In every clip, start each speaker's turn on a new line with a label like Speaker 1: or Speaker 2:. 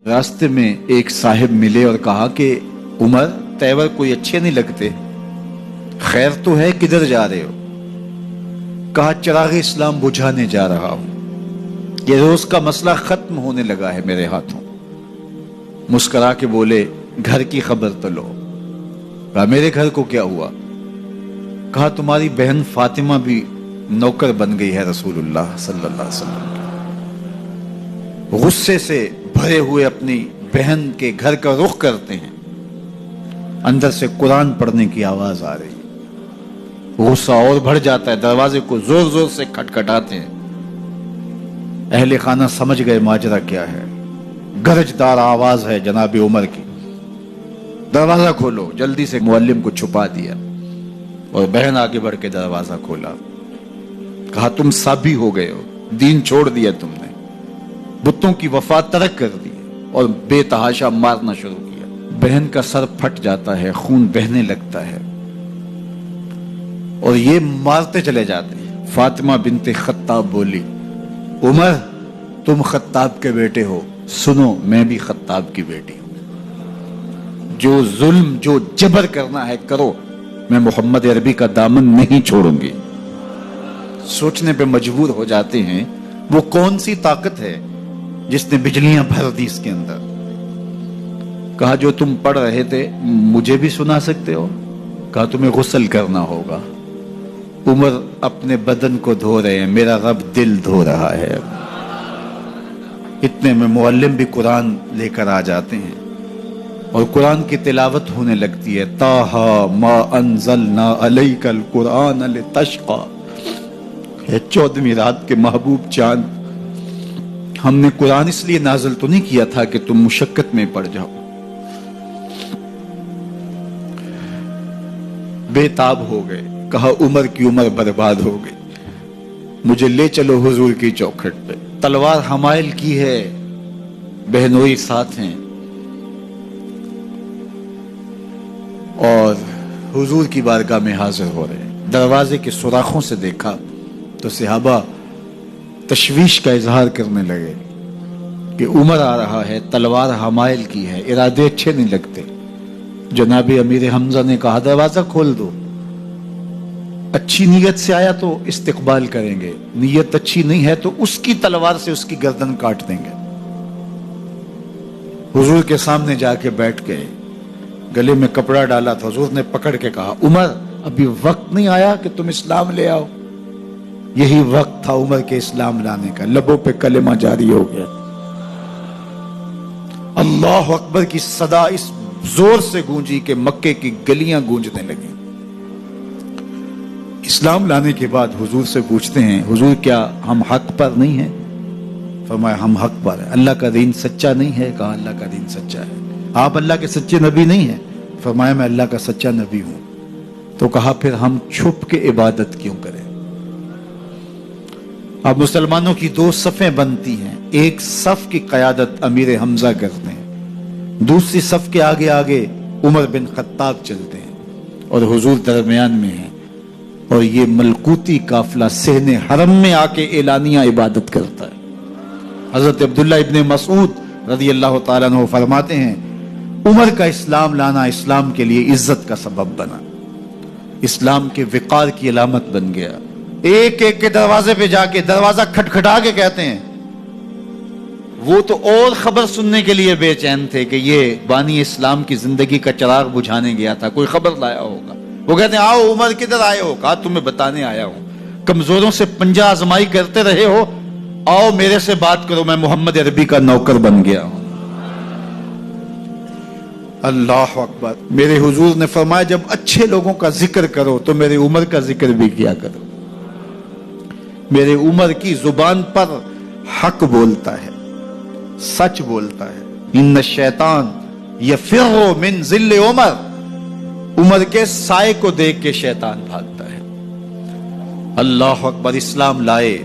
Speaker 1: راستے میں ایک صاحب ملے اور کہا کہ عمر تیور کوئی اچھے نہیں لگتے، خیر تو ہے، کدھر جا رہے ہو؟ کہا چراغ اسلام بجھانے جا رہا ہوں، یہ روز کا مسئلہ ختم ہونے لگا ہے میرے ہاتھوں۔ مسکرا کے بولے گھر کی خبر تو لو۔ کہا میرے گھر کو کیا ہوا؟ کہا تمہاری بہن فاطمہ بھی نوکر بن گئی ہے رسول اللہ صلی اللہ علیہ وسلم کی۔ غصے سے بھرے ہوئے اپنی بہن کے گھر کا رخ کرتے ہیں، اندر سے قرآن پڑھنے کی آواز آ رہی ہے، غصہ اور بڑھ جاتا ہے، دروازے کو زور زور سے کھٹکھٹاتے ہیں۔ اہل خانہ سمجھ گئے ماجرا کیا ہے، گرجدار آواز ہے جناب عمر کی، دروازہ کھولو۔ جلدی سے معلم کو چھپا دیا اور بہن آگے بڑھ کے دروازہ کھولا۔ کہا تم سابی ہو گئے ہو، دین چھوڑ دیا تم نے، بتوں کی وفا ترک کر دی اور بے تحاشا مارنا شروع کیا۔ بہن کا سر پھٹ جاتا ہے، خون بہنے لگتا ہے اور یہ مارتے چلے جاتے ہیں۔ فاطمہ بنت خطاب بولی عمر تم خطاب کے بیٹے ہو، سنو میں بھی خطاب کی بیٹی ہوں، جو ظلم جو جبر کرنا ہے کرو، میں محمد عربی کا دامن نہیں چھوڑوں گی۔ سوچنے پہ مجبور ہو جاتے ہیں وہ کون سی طاقت ہے جس نے بجلیاں بھر دی اس کے اندر۔ کہا جو تم پڑھ رہے تھے مجھے بھی سنا سکتے ہو؟ کہا تمہیں غسل کرنا ہوگا۔ عمر اپنے بدن کو دھو رہے ہیں، میرا رب دل دھو رہا ہے۔ اتنے میں معلم بھی قرآن لے کر آ جاتے ہیں اور قرآن کی تلاوت ہونے لگتی ہے۔ طٰہٰ ما انزلنا علیک القرآن لتشقیٰ، 14ویں رات کے محبوب چاند، ہم نے قرآن اس لیے نازل تو نہیں کیا تھا کہ تم مشقت میں پڑ جاؤ۔ بے تاب ہو گئے، کہا عمر کی عمر برباد ہو گئی، مجھے لے چلو حضور کی چوکھٹ پہ۔ تلوار حمائل کی ہے، بہنوئی ساتھ ہیں، اور حضور کی بارگاہ میں حاضر ہو رہے ہیں۔ دروازے کے سوراخوں سے دیکھا تو صحابہ تشویش کا اظہار کرنے لگے کہ عمر آ رہا ہے، تلوار حمائل کی ہے، ارادے اچھے نہیں لگتے۔ جناب امیر حمزہ نے کہا دروازہ کھول دو، اچھی نیت سے آیا تو استقبال کریں گے، نیت اچھی نہیں ہے تو اس کی تلوار سے اس کی گردن کاٹ دیں گے۔ حضور کے سامنے جا کے بیٹھ گئے، گلے میں کپڑا ڈالا تھا، حضور نے پکڑ کے کہا عمر ابھی وقت نہیں آیا کہ تم اسلام لے آؤ؟ یہی وقت تھا عمر کے اسلام لانے کا، لبوں پہ کلمہ جاری ہو گیا۔ اللہ اکبر کی صدا اس زور سے گونجی کہ مکے کی گلیاں گونجنے لگیں۔ اسلام لانے کے بعد حضور سے پوچھتے ہیں حضور کیا ہم حق پر نہیں ہیں؟ فرمایا ہم حق پر ہیں۔ اللہ کا دین سچا نہیں ہے؟ کہا اللہ کا دین سچا ہے۔ آپ اللہ کے سچے نبی نہیں ہیں؟ فرمایا میں اللہ کا سچا نبی ہوں۔ تو کہا پھر ہم چھپ کے عبادت کیوں کریں؟ اب مسلمانوں کی دو صفیں بنتی ہیں، ایک صف کی قیادت امیر حمزہ کرتے ہیں، دوسری صف کے آگے آگے عمر بن خطاب چلتے ہیں اور حضور درمیان میں ہیں، اور یہ ملکوتی قافلہ صحن حرم میں آ کے اعلانیہ عبادت کرتا ہے۔ حضرت عبداللہ ابن مسعود رضی اللہ تعالیٰ عنہ فرماتے ہیں عمر کا اسلام لانا اسلام کے لیے عزت کا سبب بنا، اسلام کے وقار کی علامت بن گیا۔ ایک ایک کے دروازے پہ جا کے دروازہ کھٹکھٹا کے کہتے ہیں، وہ تو اور خبر سننے کے لیے بے چین تھے کہ یہ بانی اسلام کی زندگی کا چراغ بجھانے گیا تھا، کوئی خبر لایا ہوگا۔ وہ کہتے ہیں آؤ عمر کدھر آئے ہو؟ کہا تمہیں بتانے آیا ہوں، کمزوروں سے پنجہ آزمائی کرتے رہے ہو، آؤ میرے سے بات کرو، میں محمد عربی کا نوکر بن گیا ہوں۔ اللہ اکبر۔ میرے حضور نے فرمایا جب اچھے لوگوں کا ذکر کرو تو میرے عمر کا ذکر بھی کیا کرو۔ میرے عمر کی زبان پر حق بولتا ہے، سچ بولتا ہے۔ ان الشیطان یفر من ظل عمر، عمر کے سائے کو دیکھ کے شیطان بھاگتا ہے۔ اللہ اکبر۔ اسلام لائے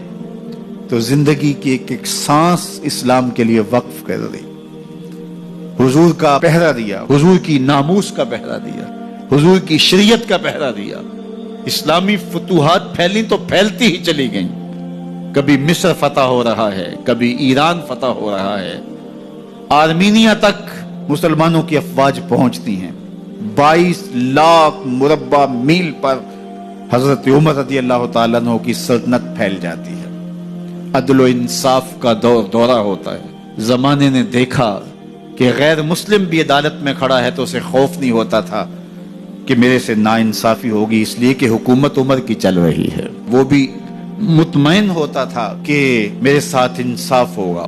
Speaker 1: تو زندگی کی ایک ایک سانس اسلام کے لیے وقف کر دی، حضور کا پہرا دیا، حضور کی ناموس کا پہرا دیا، حضور کی شریعت کا پہرا دیا۔ اسلامی فتوحات پھیلی تو پھیلتی ہی چلی گئیں، کبھی مصر فتح ہو رہا ہے، کبھی ایران فتح ہو رہا ہے، آرمینیا تک مسلمانوں کی افواج پہنچتی ہیں، 22 لاکھ مربع میل پر حضرت عمر رضی اللہ تعالیٰ عنہ کی سلطنت پھیل جاتی ہے۔ عدل و انصاف کا دورہ ہوتا ہے۔ زمانے نے دیکھا کہ غیر مسلم بھی عدالت میں کھڑا ہے تو اسے خوف نہیں ہوتا تھا کہ میرے سے ناانصافی ہوگی، اس لیے کہ حکومت عمر کی چل رہی ہے۔ وہ بھی مطمئن ہوتا تھا کہ میرے ساتھ انصاف ہوگا۔